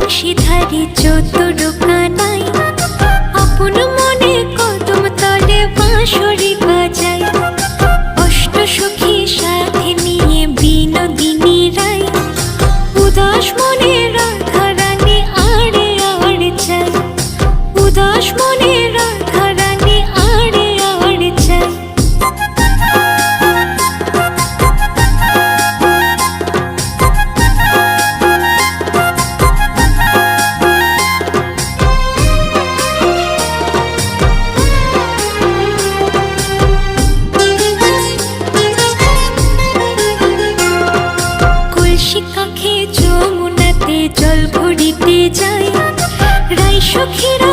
বাঁশিধারী চতুর কানাই আপন মনে কদম তলে বাঁশরি বাজায়। অষ্ট সখী সাথে নিয়ে বিনোদিনী রায় উদাস মনে রাধা রানী আড়ে আড়ে চায়। উদাস মনে রাধা রানী আড়ে আড়ে চায়। কাখে যমুনাতে জল ভরিতে যায়। রাই সখীরা